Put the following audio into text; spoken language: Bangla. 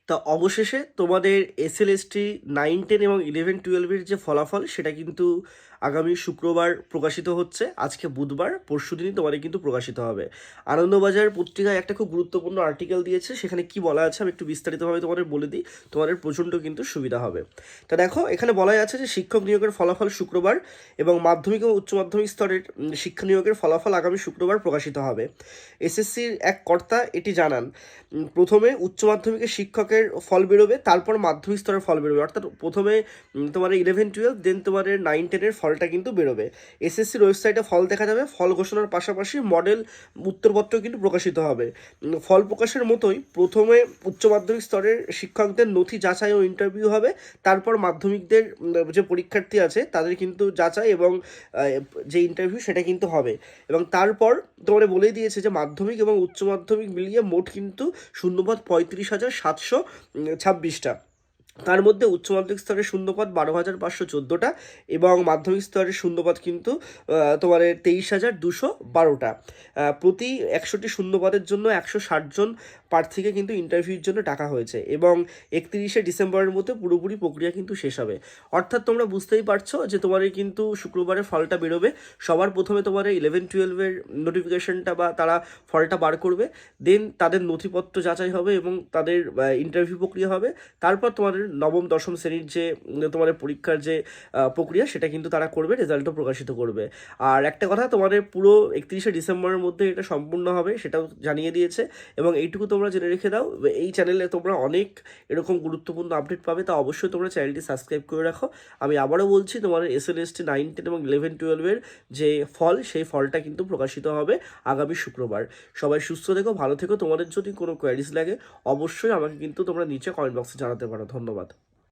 তা অবশেষে তোমাদের এসএলএসটি 9, 10 এবং 11, 12-এর যে ফলাফল সেটা কিন্তু আগামী শুক্রবার প্রকাশিত হচ্ছে। আজকে বুধবার, পরশুদিনই তোমাদের কিন্তু প্রকাশিত হবে। আনন্দবাজার পত্রিকায় একটা খুব গুরুত্বপূর্ণ আর্টিকেল দিয়েছে, সেখানে কি বলা আছে আমি একটু বিস্তারিতভাবে তোমাদের বলে দিই, তোমাদের প্রচণ্ড কিন্তু সুবিধা হবে। তা দেখো, এখানে বলা আছে যে শিক্ষক নিয়োগের ফলাফল শুক্রবার এবং মাধ্যমিক ও উচ্চ মাধ্যমিক স্তরের শিক্ষা নিয়োগের ফলাফল আগামী শুক্রবার প্রকাশিত হবে। এসএসসির এক কর্তা এটি জানান। প্রথমে উচ্চ মাধ্যমিকের শিক্ষকের ফল বেরোবে, তারপর মাধ্যমিক স্তরের ফল বেরোবে। অর্থাৎ প্রথমে তোমার 11, 12, দেন তোমার 9, 10-এর ফলটা কিন্তু বেরোবে। এসএসসির ওয়েবসাইটে ফল দেখা যাবে। ফল ঘোষণার পাশাপাশি মডেল উত্তরপত্র কিন্তু প্রকাশিত হবে। ফল প্রকাশের মতোই প্রথমে উচ্চ মাধ্যমিক স্তরের শিক্ষকদের নথি যাচাই ও ইন্টারভিউ হবে, তারপর মাধ্যমিকদের যে পরীক্ষার্থী আছে তাদের কিন্তু যাচাই এবং যে ইন্টারভিউ সেটা কিন্তু হবে। এবং তারপর তোমাদের বলেই দিয়েছে যে মাধ্যমিক এবং উচ্চ মাধ্যমিক মিলিয়ে মোট কিন্তু শূন্যপদ 35,726টা। তার মধ্যে উচ্চ মাধ্যমিক স্তরের শূন্যপদ 12,514টা এবং মাধ্যমিক স্তরের শূন্যপদ কিন্তু তোমার 23,212টা। প্রতি 100টি শূন্যপদের জন্য 160 জন প্রার্থীকে কিন্তু ইন্টারভিউর জন্য ডাকা হয়েছে এবং 31শে ডিসেম্বরের মধ্যে পুরোপুরি প্রক্রিয়া কিন্তু শেষ হবে। অর্থাৎ তোমরা বুঝতেই পারছো যে তোমার কিন্তু শুক্রবারে ফলটা বেরোবে। সবার প্রথমে তোমার 11, 12-এর নোটিফিকেশনটা বা তারা ফলটা বার করবে, দেন তাদের নথিপত্র যাচাই হবে এবং তাদের ইন্টারভিউ প্রক্রিয়া হবে। তারপর তোমাদের নবম দশম শ্রেণীর যে তোমাদের পরীক্ষার যে প্রক্রিয়া সেটা কিন্তু তারা করবে, রেজাল্টও প্রকাশিত করবে। আর একটা কথা, তোমাদের পুরো 31শে ডিসেম্বরের মধ্যে এটা সম্পূর্ণ হবে সেটাও জানিয়ে দিয়েছে। এবং এইটুকু তোমরা জেনে রেখে দাও, এই চ্যানেলে তোমরা অনেক এরকম গুরুত্বপূর্ণ আপডেট পাবে, তা অবশ্যই তোমরা চ্যানেলটি সাবস্ক্রাইব করে রাখো। আমি আবারও বলছি, তোমাদের এসএলএসটি 9, 10 এবং 11, 12-এর যে ফল সেই ফলটা কিন্তু প্রকাশিত হবে আগামী শুক্রবার। সবাই সুস্থ থেকো, ভালো থেকো। তোমাদের যদি কোনো কোয়ারিজ লাগে অবশ্যই আমাকে কিন্তু তোমরা নিচে কমেন্ট বক্সে জানাতে পারো। ধন্যবাদ।